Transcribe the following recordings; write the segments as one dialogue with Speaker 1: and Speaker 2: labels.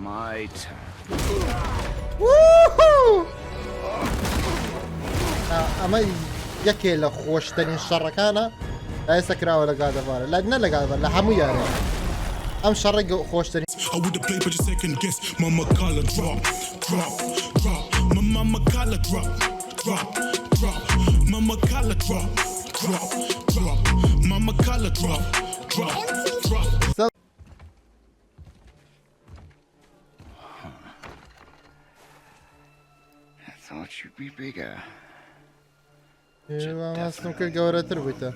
Speaker 1: My turn.
Speaker 2: ئەمە یەکێ لە خۆشترین شەڕەکانە ئێستا کراوە لە گادەڤارە لە نە لە گادەڤار لە هەموو یارێ ئەم شەڕێک خۆشترین
Speaker 3: I would have played, but you second guess. Mama collar drop, drop, drop. My mama collar drop, drop, drop. Mama collar drop, drop, drop. Mama collar drop, drop, drop.
Speaker 1: I thought you'd be bigger.
Speaker 2: ماستم کرد گەورەتر بوویتە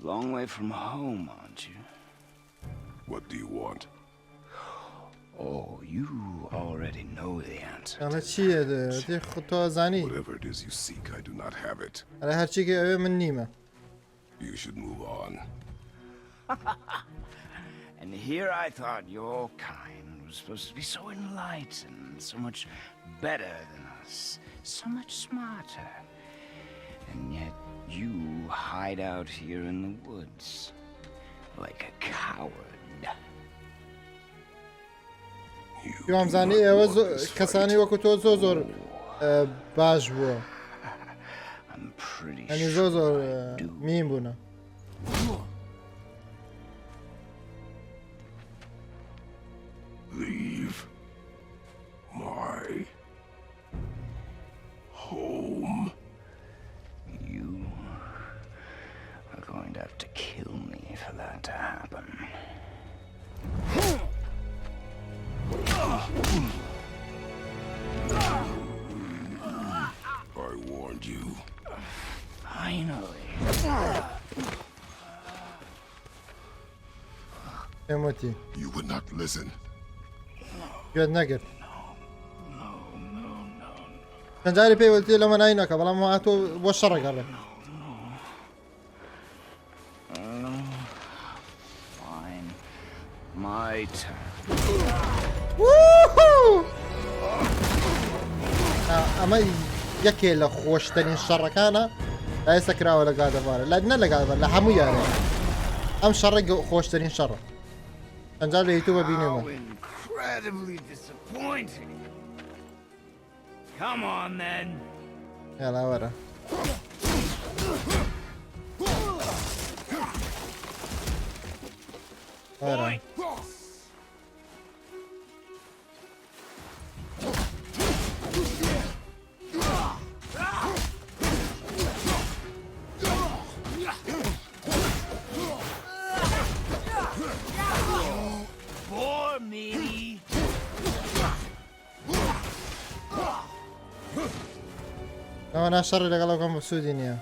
Speaker 1: Long way from home, aren't you?
Speaker 4: What do you want?
Speaker 1: Oh, you already know the answer.
Speaker 2: ئەمە چییە دێ تۆ زانی
Speaker 4: Whatever it is you seek, I do not have it.
Speaker 2: ئەرە هەرچیکە ئەوێ من نیمە
Speaker 4: You should move on.
Speaker 1: And here I thought your kind was supposed to be so enlightened, so much better than us, so much smarter. And yet you hide out here in the woods like a coward.
Speaker 2: پێوام زانی ئێوە کەسانی وەکو تۆ زۆر باش بووە
Speaker 1: I'm pretty
Speaker 2: ئەنی
Speaker 1: sure
Speaker 2: زۆر
Speaker 1: I do.
Speaker 2: میم بوونە
Speaker 4: Leave my home.
Speaker 1: You are going to have to kill me for that to happen.
Speaker 4: I warned you.
Speaker 1: Finally.
Speaker 2: ئێمەتی
Speaker 4: You would not listen.
Speaker 2: گوێت نەگرت چەندجاری پێیوەتی لەمە نای نەکە بەڵام تۆ بۆ شەڕەگەڕێ
Speaker 1: Fine. My turn.
Speaker 2: ئەمە یەکێ لە خۆشترین شەڕەکانە ئێستا کراوە لە گادەڤارە لە نە لە گادەڤار لە هەموو یارێ ئەم شەڕێک خۆشترین شەڕە چەندجار لە یوتیوبە بینێمە
Speaker 1: How incredibly disappointing. Come on then.
Speaker 2: هێڵا وەرە وەرە
Speaker 1: For me.
Speaker 2: ئەوە نا شەڕی لەگەڵەکەم سوودی نییە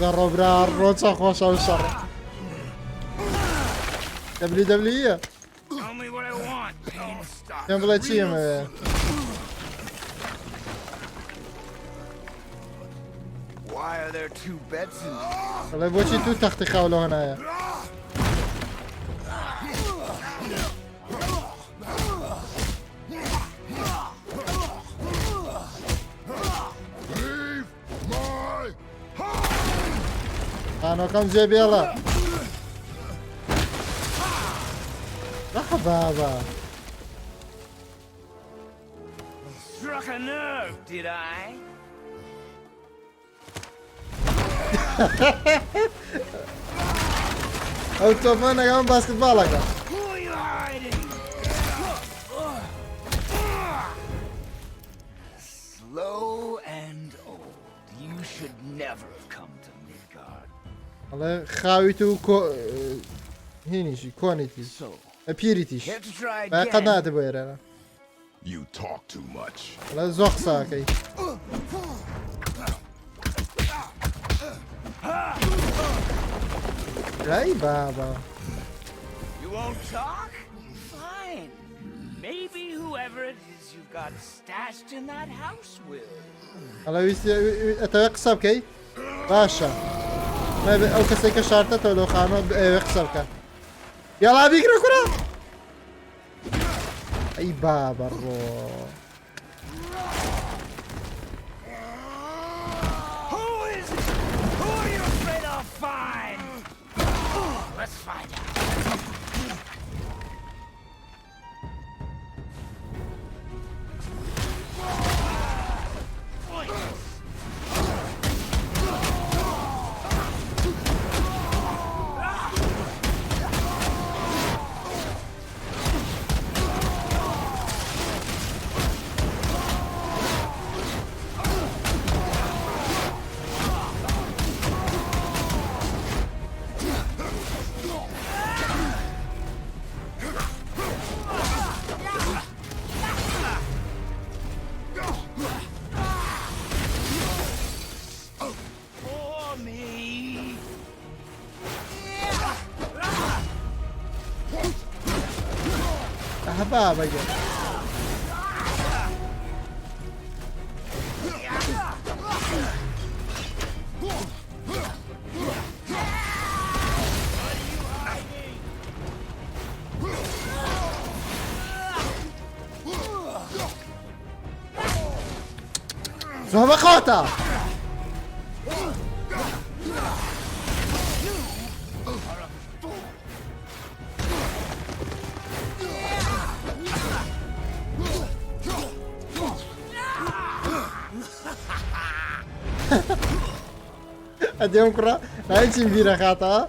Speaker 2: گەڕۆبرا ڕۆچە خۆشە و شەڕە دەبلی دەبلیە
Speaker 1: Tell me what I want. Pain stop.
Speaker 2: پێم بڵێ چی ئەمەوێ
Speaker 1: Why are there two beds in here?
Speaker 2: بڵێ بۆچی تو تەختی خاولەوە نایە
Speaker 4: Leave my
Speaker 2: خانۆکەم جێ بێڵە ڕەخە بابا
Speaker 1: Struck a nerve, did I?
Speaker 2: ئەو تۆپە نەگەڵم باسکتباڵەکە
Speaker 1: Who are you hiding? Slow and old. You should never have come to Midgard.
Speaker 2: بەڵێ خاویت و هینیشی کۆنیتی
Speaker 1: So,
Speaker 2: پیریتیش
Speaker 1: care to try
Speaker 2: بە قەت
Speaker 1: again?
Speaker 2: ناتە بۆ ئێرە
Speaker 4: You talk too much.
Speaker 2: بەڵێ زۆر قساکەی Ay baba.
Speaker 1: You won't talk? Fine. Maybe whoever it is you've got stashed in that house will.
Speaker 2: هلا اتوقع كي باشا ما او كسيك شرطة لو خانو يخسر كان يلا بيجري كرة اي بابا الرو
Speaker 1: Who is it? Who are you afraid I'll find? Let's find out. For me.
Speaker 2: بابا جا زهبة قوتا اليوم كرة لا يجي بينا خاطئة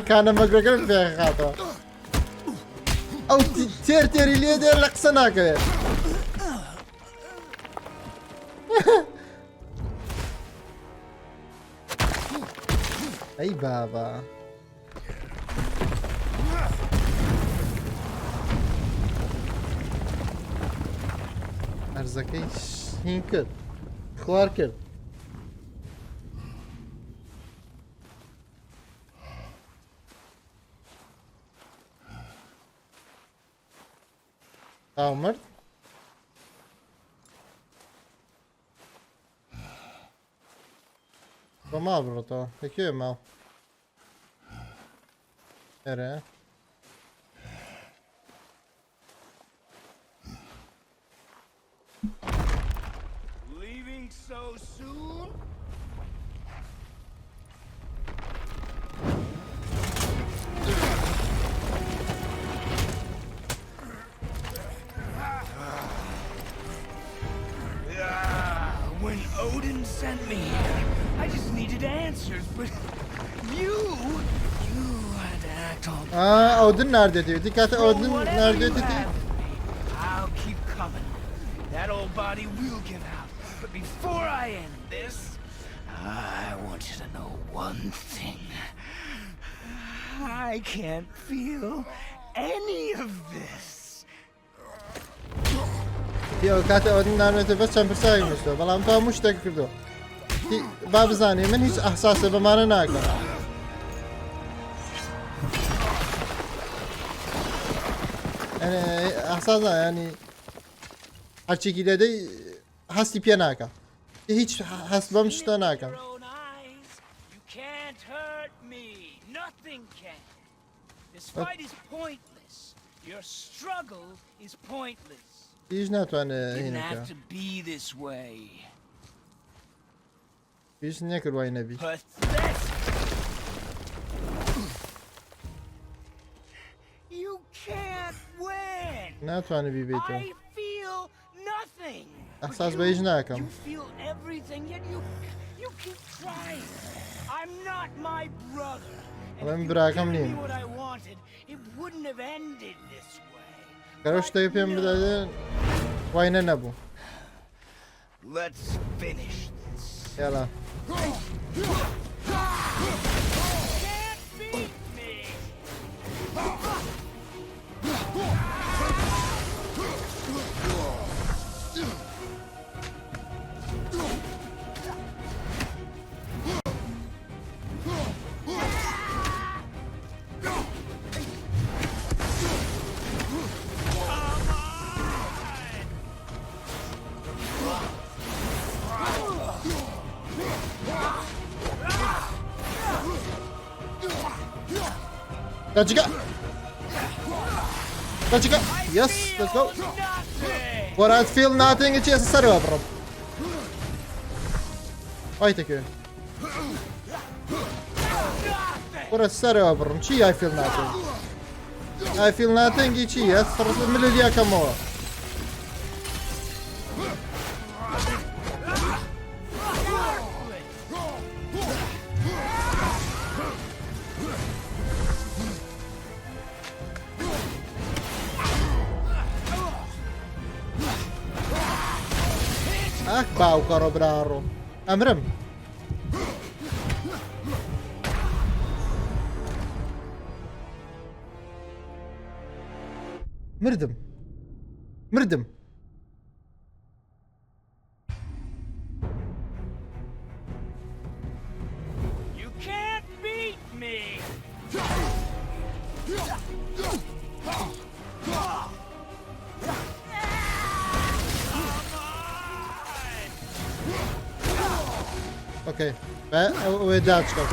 Speaker 2: كان مقرقر فيها خاطئة او تيري ليه دير لقصنا كبير اي بابا ارزاكي هين كرد خوار كرد مرد ما برطو هيك ما اره
Speaker 1: Leaving so soon? When Odin sent me here, I just needed answers, but you had to act all
Speaker 2: Odin nerede diyor. Dikkat et, Odin nerede dedi.
Speaker 1: I'll keep coming. That old body will give out. But before I end this, I want you to know one thing. I can't feel any of this.
Speaker 2: يا كات اودن نامته بس چند پرسای مشتو بلام تو مشتاق کردو باب زانی من هیچ احساس به معنی ناکم يعني احساس يعني هرچی کی دادی هستی پیا ناکم هیچ حس بمشتا ناکم
Speaker 1: You can't hurt me. Nothing can. This fight is pointless. Your struggle is pointless.
Speaker 2: هیچ نتوانه
Speaker 1: It didn't
Speaker 2: هینه
Speaker 1: have to be this way.
Speaker 2: هیچ نکر وای نبی
Speaker 1: Pathetic. You can't win.
Speaker 2: نتوانه بی بیتو
Speaker 1: I feel nothing.
Speaker 2: احساس به هیچ ناکم
Speaker 1: You feel everything, yet you keep trying. I'm not my brother. And
Speaker 2: من
Speaker 1: if you'd
Speaker 2: براکم
Speaker 1: given me
Speaker 2: نیم
Speaker 1: what I wanted, it wouldn't have ended this way.
Speaker 2: کارش
Speaker 1: But
Speaker 2: تایی پیم
Speaker 1: no.
Speaker 2: بدادن وای نبو
Speaker 1: Let's finish this.
Speaker 2: یلا
Speaker 1: Can't beat me.
Speaker 2: Let's go. Let's go. Yes, let's go. What I feel nothing is just server, bro. Wait a second. What a server, bro. I feel nothing. I feel nothing. It's yes. Million more. Bau karo braro. Emrem. Mırdım. Mırdım.
Speaker 1: You can't beat me!
Speaker 2: Okay. Ve daha çıkalım.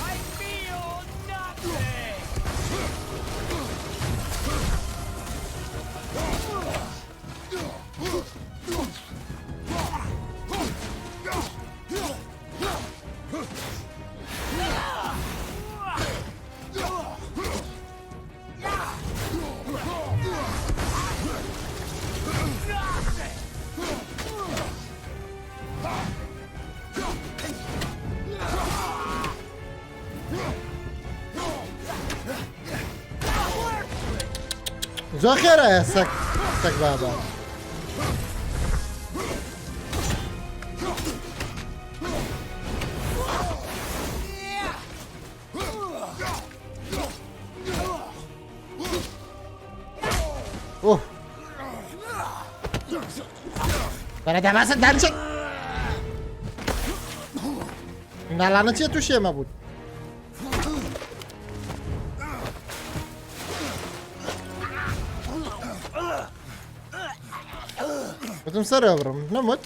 Speaker 1: I feel nothing!
Speaker 2: Zohera ya sak baba. Oh. Para damasın dercek. Nalana cię tu się ma but. Потом с сервером. Ну вот.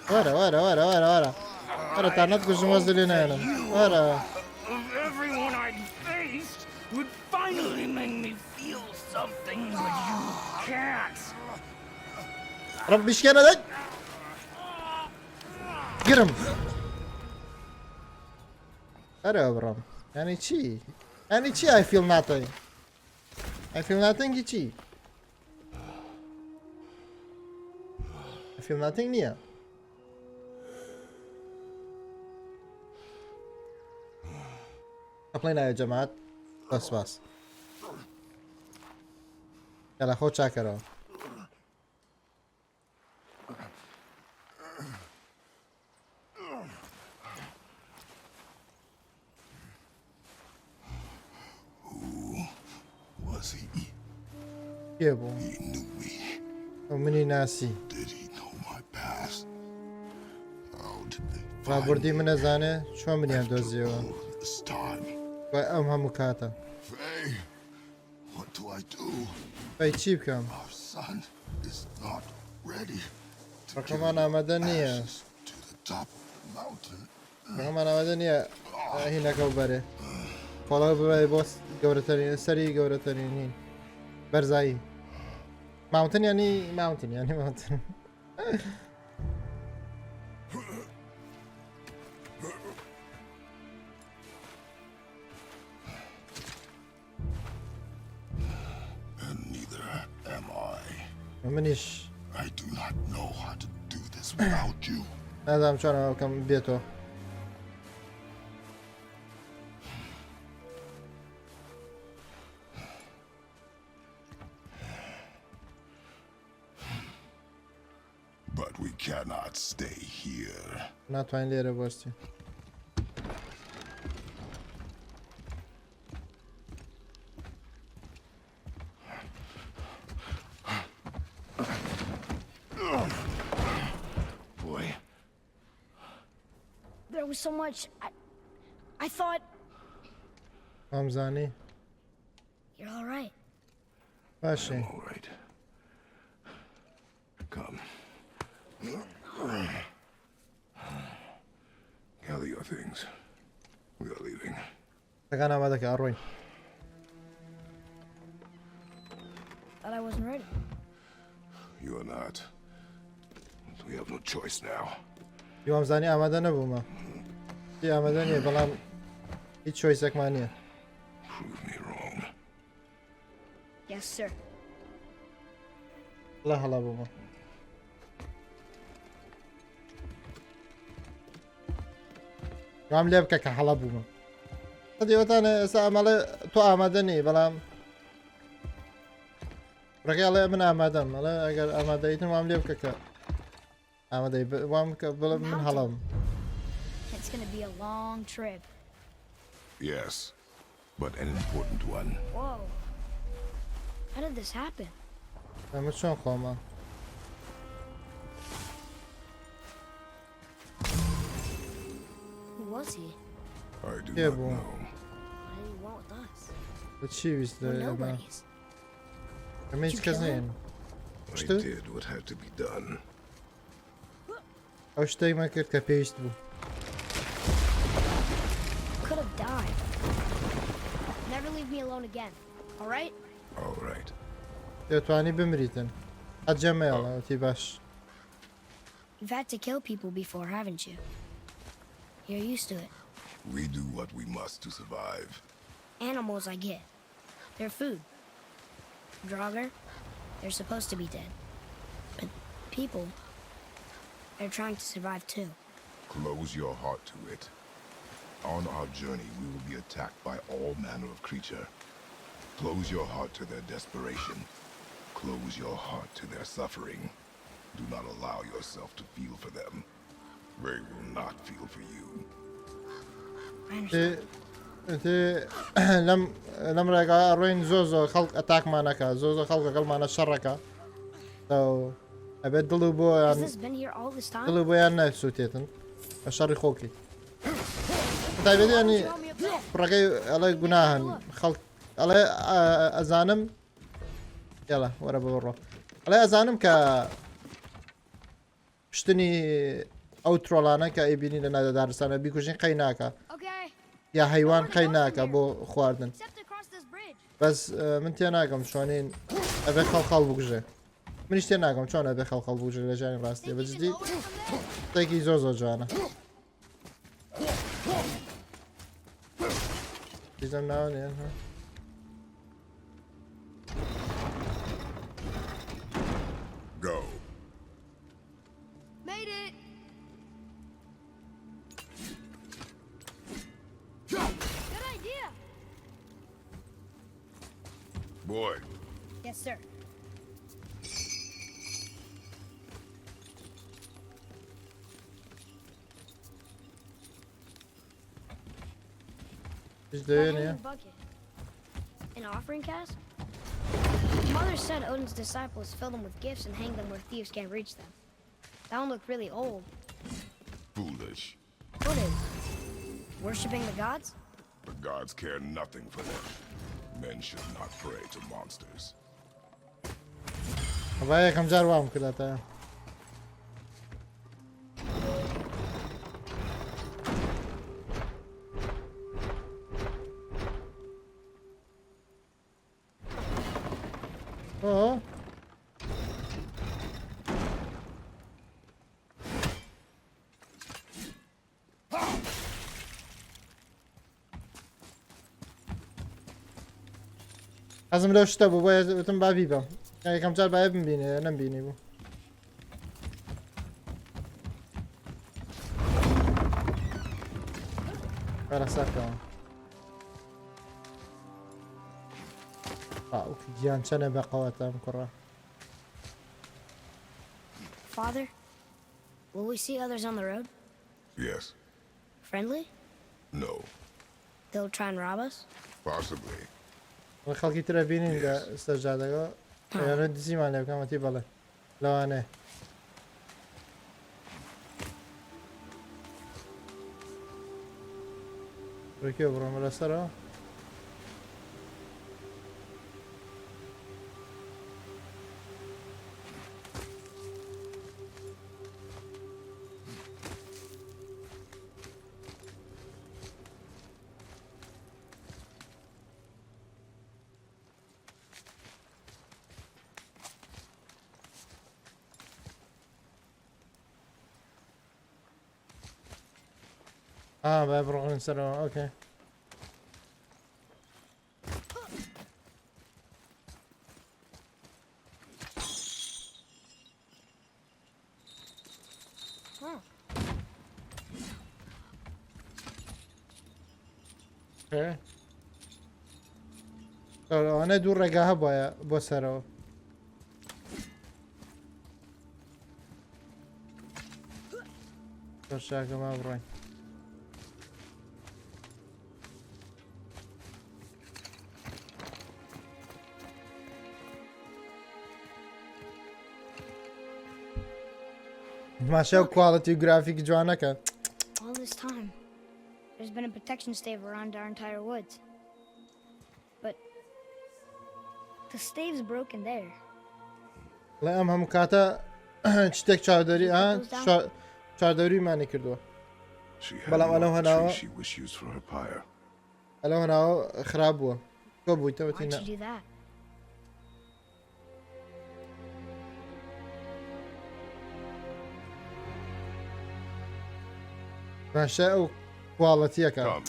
Speaker 2: Ora. Ora, tá nada com os meus ali nela. Ora.
Speaker 1: Of everyone I faced would finally make me feel something, but you can't.
Speaker 2: رب مشكلة ده. قرم. Ora, bro. Yani chi. Yani chi I feel nothing. I feel nothing chi. I feel nothing niye? أقلنا يا جماعة بس يلا خود شاكرا
Speaker 4: Was he?
Speaker 2: يبو
Speaker 4: He knew me.
Speaker 2: ومني ناسي
Speaker 4: Did he know my past? How did they
Speaker 2: ما
Speaker 4: find
Speaker 2: بردي
Speaker 4: me
Speaker 2: من زانه شو مني اندوزيو
Speaker 4: all this time?
Speaker 2: وام هم كاتا
Speaker 4: Faye, what do I do?
Speaker 2: باي تشي بكم
Speaker 4: Our son is not ready to
Speaker 2: رقم انا مدنية
Speaker 4: ashes to the top of the mountain.
Speaker 2: رقم انا مدنية هنا كوبري فولا براي بوس جورتاني سري جورتاني برزاي ماونتن يعني ماونتن
Speaker 4: And neither am I.
Speaker 2: منيش
Speaker 4: I do not know how to do this without you.
Speaker 2: هذا عم شلون كم بيته
Speaker 4: But we cannot stay here.
Speaker 2: ناتواني ليرة بوستي
Speaker 4: Boy,
Speaker 5: was so much. I thought
Speaker 2: ئەمزانی
Speaker 5: you're all right.
Speaker 2: باشێ
Speaker 4: All right. Come. Gather your things. We are leaving.
Speaker 2: تەکان ئامادەکە ئەڕۆین
Speaker 5: Thought I wasn't ready.
Speaker 4: You are not. We have no choice now.
Speaker 2: یوامزانی ئامادە نەبوومە هی ئامادە نییە بەڵام هیچ چۆیسێکمان نییە
Speaker 4: Prove me wrong.
Speaker 5: Yes, sir.
Speaker 2: لە هەڵا بوومە وام لێ بکە کە هەڵە بوومە دیوەتانە ئێستا ئەمەڵێ تۆ ئامادە نی بەڵام ڕێگەڵێ من ئامادەم مەڵێ ئەگەر ئامادەیتن وام لێ بکە کە ئامادەی وام کە بڵێ من هەڵەم
Speaker 5: It's gonna be a long trip.
Speaker 4: Yes, but an important one.
Speaker 5: Whoa. How did this happen?
Speaker 2: ئەمە چۆن خۆمە
Speaker 5: Who was he?
Speaker 4: I do
Speaker 2: Yeah,
Speaker 4: not
Speaker 2: boy.
Speaker 4: know.
Speaker 5: What did he want with us?
Speaker 2: بە چی ویست
Speaker 5: We're
Speaker 2: ئەمە
Speaker 5: nobodies.
Speaker 2: ئەمە هیچ کەس نین
Speaker 4: I
Speaker 2: Still?
Speaker 4: did what had to be done.
Speaker 2: ئەو شتێکمان کرد کە پێویست بوو
Speaker 5: Could have died. Never leave me alone again. All right?
Speaker 4: All right.
Speaker 2: دەتوانی بمریتن ئەجەمەڵەتی باش
Speaker 5: You've had to kill people before, haven't you? You're used to it.
Speaker 4: We do what we must to survive.
Speaker 5: Animals, I get. They're food. Draugr, they're supposed to be dead. But people, they're trying to survive too.
Speaker 4: Close your heart to it. On our journey, we will be attacked by all manner of creature. Close your heart to their desperation. Close your heart to their suffering. Do not allow yourself to feel for them. They will not feel for you.
Speaker 5: I understand.
Speaker 2: لەم ڕێگا ڕۆین زۆ خەڵک ئەتاکمانەکە زۆ خەڵکە گەڵمانە شەڕەکە ئەبێت دڵ و
Speaker 5: Has
Speaker 2: بۆیان
Speaker 5: this been here all this
Speaker 2: دڵ
Speaker 5: time?
Speaker 2: و بۆیان نەسووتێتن بە شەڕی خۆکی تایبەتی ینی ڕێگەی ئەڵێ گوناهن خەڵک ئەڵێ ئەزانم یاڵە وەرە بەڕۆ ئەڵێ ئەزانم کە پشتنی ئەو ترۆڵانە کە ئەیبینی لە نادەدارستانە بیکوژین قەی ناکە
Speaker 5: Okay,
Speaker 2: یا حیوان قەی ناکە بۆ خواردن
Speaker 5: except across this bridge.
Speaker 2: بەس من تێ ناگەم چۆنین ئەبێ خەڵخەڵ بگژێ منیش تێ ناگەم چۆن ئەبێ خەڵخەڵ بگژێ لە ژانی ڕاستیە
Speaker 5: Think you can
Speaker 2: بەجددی
Speaker 5: lower it from there?
Speaker 2: شتێکی زۆ جوانە دیزەم ناوانێن ها
Speaker 4: Go.
Speaker 5: Made it! Good idea!
Speaker 4: Boy,
Speaker 5: Yes, sir.
Speaker 2: هیچ
Speaker 5: That
Speaker 2: دەوێنە
Speaker 5: hanging bucket. An offering cask? Mother said Odin's disciples fill them with gifts and hang them where thieves can't reach them. That one looked really old.
Speaker 4: foolish.
Speaker 5: What is? Worshipping the gods?
Speaker 4: The gods care nothing for them. Men should not pray to monsters.
Speaker 2: با یەکەم جار وام کرداتە ئۆ حەزم لەو شتە بوو بۆ وتم با بیبم یەکەم جار باە بمبینێ نەمبینی بوو بەرە سەرکەوە گیان چەنە بەقەوەتەم کوڕە
Speaker 5: Father, will we see others on the road?
Speaker 4: Yes.
Speaker 5: Friendly?
Speaker 4: No.
Speaker 5: They'll try and rob us?
Speaker 4: Possibly.
Speaker 2: خەڵکی ترە بینین لە سەرجادەکە یانە دزیمان لێ بکەمەتی بەڵێ لەوانێ ڕێکێ بڕۆمە لەسەرەوە باید بڕۆن سەرەوە ئۆکێ ئەوانە دوو ڕێگا هەبووە بۆ سەرەوە شاکەما بڕۆین ماشە و کوالەتی گرافیک جوانەکە
Speaker 5: All this time, there's been a protection stave around our entire woods. But the stave's broken there.
Speaker 2: لە ئەم هەموو کاتە شتێک چاودەری چاودەریمانی کردووە
Speaker 4: She had
Speaker 2: Balam,
Speaker 4: marked
Speaker 2: alam
Speaker 4: the
Speaker 2: hanawa.
Speaker 4: tree she was used for her pyre.
Speaker 2: ئەلە هەناوە خراپ بووە تۆ بوویتەوە
Speaker 5: Why'd
Speaker 2: تینە
Speaker 5: you do that?
Speaker 2: ماشە ئەو کوالەتیەکە
Speaker 4: Come.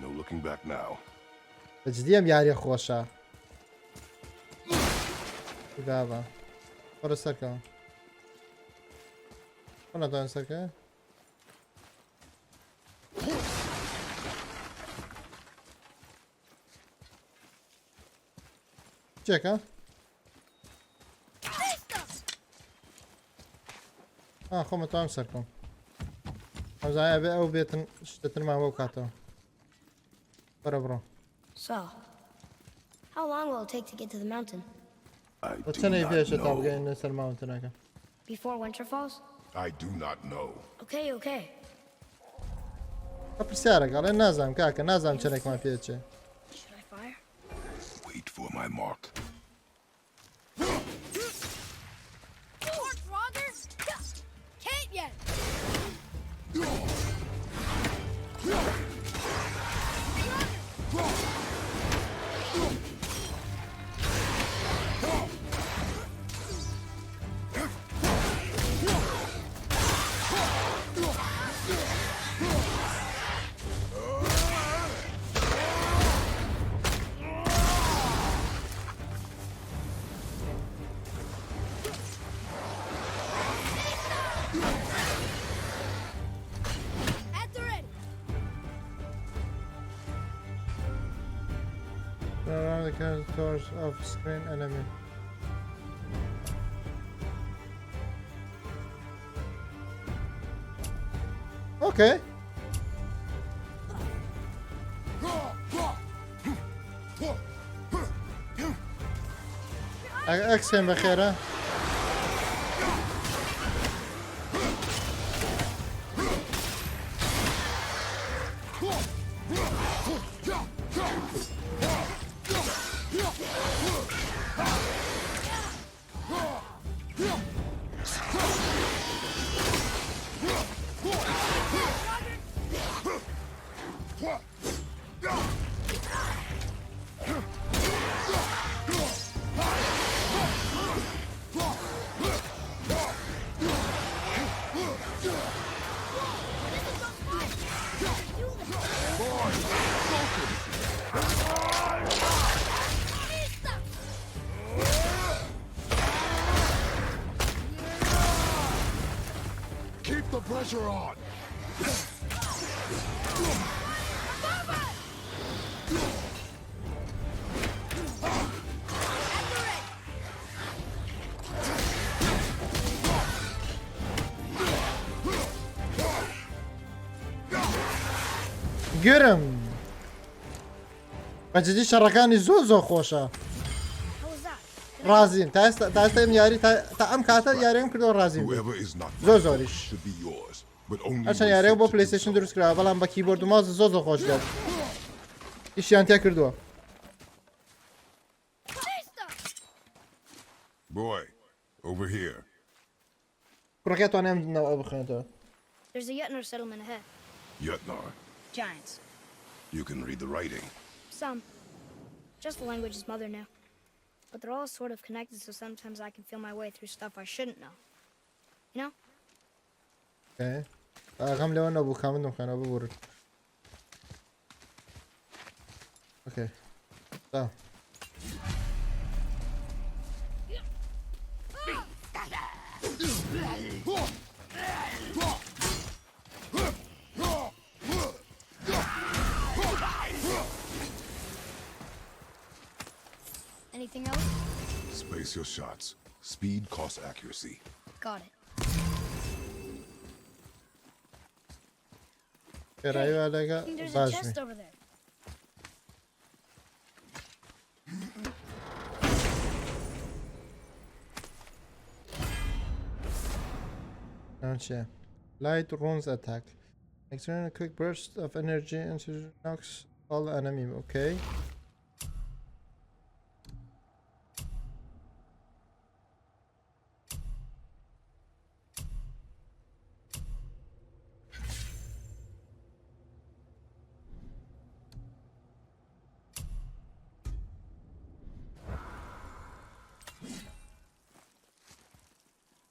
Speaker 4: No looking back now.
Speaker 2: بەجددیم یاریە خۆشە دابە وەرە سەرکەوە نەتوان سەرکە چێکە خۆمە توام سەرکەم ئەوزایە بێ ئەو بێتن شتترمان بۆ کاتەوە بەرە بڕۆ
Speaker 5: So, how long will it take to get to the mountain?
Speaker 4: I
Speaker 2: بە
Speaker 4: do
Speaker 2: چەنەی
Speaker 4: not
Speaker 2: پێشە تا
Speaker 4: know.
Speaker 2: بگەینە سەر ماونتنەکە
Speaker 5: Before winter falls?
Speaker 4: I do not know.
Speaker 5: Okay, okay.
Speaker 2: بە پرسیارەکەڵێ نازانم کاکە نازانم چەرێکمان پێچێ
Speaker 5: Should I fire?
Speaker 4: Wait for my mark.
Speaker 5: Can't yet! At the ready!
Speaker 2: around the contours of screen enemy اوكي اكسين بخيره
Speaker 4: Keep the pressure on.
Speaker 2: گرم بەجددی شەڕەکانی زۆ خۆشە
Speaker 5: How was that?
Speaker 2: ڕازین تا ئێستا یاری تا ئەم کاتە یاریان کردەوە ڕازین
Speaker 4: Whoever is not
Speaker 2: زۆر
Speaker 4: my
Speaker 2: زۆریش
Speaker 4: foe should be yours. but only
Speaker 2: هەرچەند
Speaker 4: when
Speaker 2: یارەیە
Speaker 4: fit
Speaker 2: بۆ
Speaker 4: to do
Speaker 2: پلیستیشن
Speaker 4: so.
Speaker 2: دروست کرا بەڵام بە کیبۆرد و ماوس زۆ خۆش دێت ئیشیان تێ کردووە
Speaker 4: Boy, over here.
Speaker 2: کوڕەکە توانێم ئەو بخێنێتەوە
Speaker 5: There's a Yutner settlement ahead.
Speaker 4: Yutnar,
Speaker 5: Giants.
Speaker 4: you can read the writing.
Speaker 5: Some. Just the language his mother knew. But they're all sort of connected, so sometimes I can feel my way through stuff I shouldn't know. You know?
Speaker 2: ئاغام لەوە نەبوو کامل نمخێنەوە ببورن اوكي تا
Speaker 5: Anything else?
Speaker 4: Space your shots. Speed costs accuracy.
Speaker 5: Got it.
Speaker 2: خێرایی لەگە
Speaker 5: I think there's a
Speaker 2: باشمی
Speaker 5: chest over there.
Speaker 2: چیە light runes attack extend a quick burst of energy and knocks all enemy okay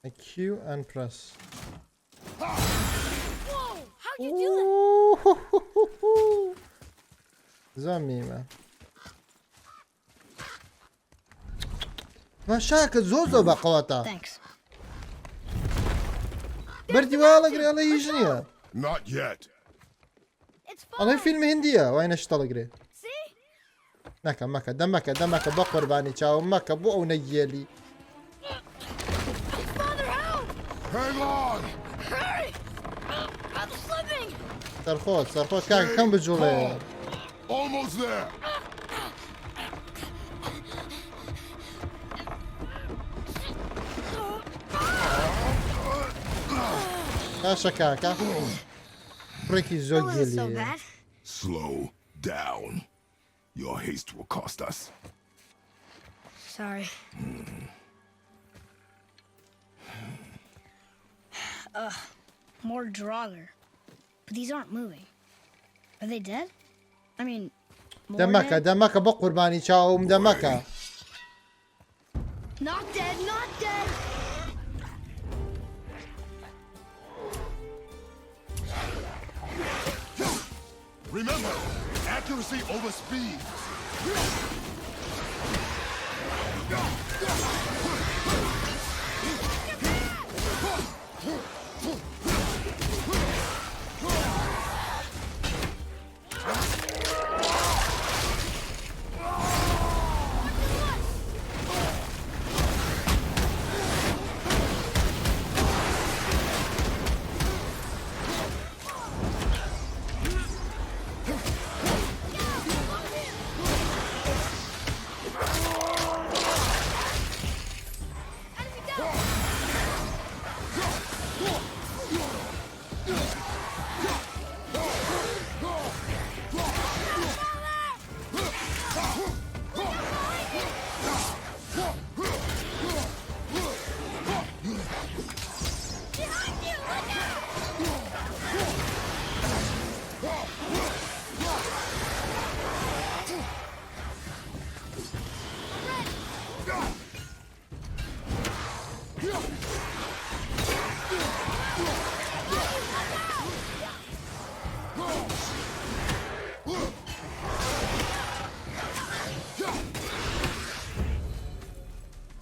Speaker 2: a Q and press
Speaker 5: Whoa! How'd you do that?
Speaker 2: زميمة مشاكل زوزو بقوتا
Speaker 5: Thanks.
Speaker 2: بردي والله قري الله يجنيها
Speaker 4: Not yet.
Speaker 5: It's fine.
Speaker 2: الله فيلم هندية وين اشتغل قري
Speaker 5: See?
Speaker 2: مكة دمك بقر باني تشاو مكة بو او نيالي
Speaker 5: Father, help!
Speaker 4: Hang on!
Speaker 5: Hurry! I'm slipping!
Speaker 2: سرخوت كم بجولي
Speaker 4: Almost there.
Speaker 2: كاشا كاكا بريكي
Speaker 5: That
Speaker 2: زوج
Speaker 5: wasn't so
Speaker 2: يلي
Speaker 5: bad.
Speaker 4: Slow down. Your haste will cost us.
Speaker 5: Sorry. More Draugr. But these aren't moving. Are they dead? I mean, more dead?
Speaker 2: دمك بقر باني تشاو دمك
Speaker 5: Not dead, not dead!
Speaker 4: Remember, accuracy over speed.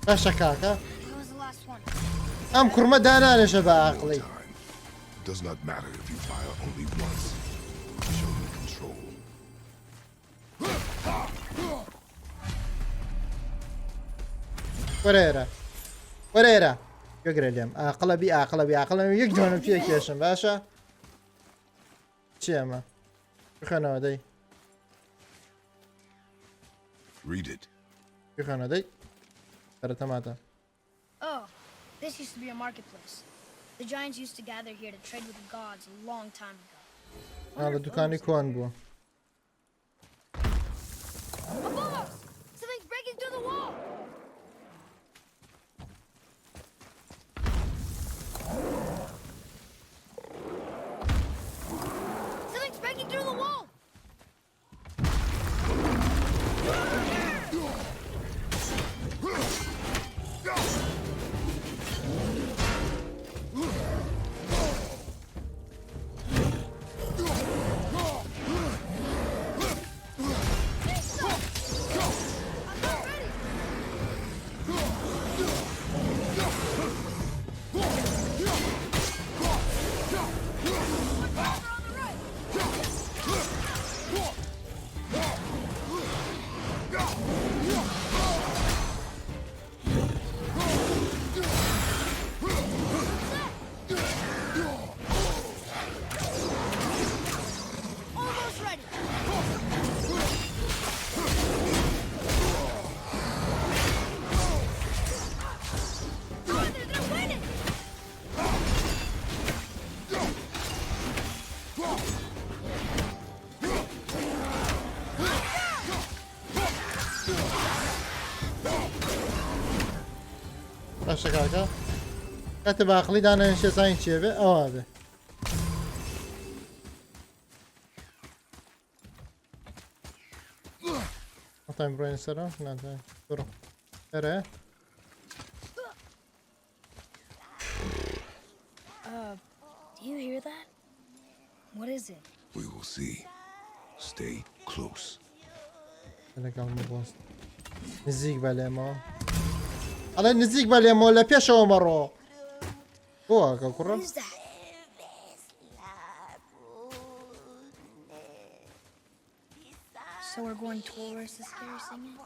Speaker 2: كاشا كاكا
Speaker 5: That was the last one.
Speaker 2: ام كرمة دانا شباب عقلي
Speaker 4: Time. It does not matter if you fire only once. Show them control.
Speaker 2: وريرا يقرا اليوم اقلبي يقدرون فيك يا شم باشا شيما خنا دي
Speaker 4: Read it.
Speaker 2: خنا دي ترى تماتا
Speaker 5: Oh, this used to be a marketplace. The giants used to gather here to trade with the gods a long time ago.
Speaker 2: هذا دكاني كون بو.
Speaker 5: Above us! Something's breaking through the wall! Something's breaking through the wall! Almost ready! They're winning!
Speaker 2: باشه كاكا كاتب عقلي دانا نشي ساين شيبه او هذا طيب برين سلام لا طيب برو ترى
Speaker 5: Do you hear that? What is it?
Speaker 4: We will see. Stay close.
Speaker 2: انا كان مبوظ نزيق بالي ما على نزيق بالي ما ولا بيشو مرو هو كوكرو
Speaker 5: What is that? So we're going towards the scary singing?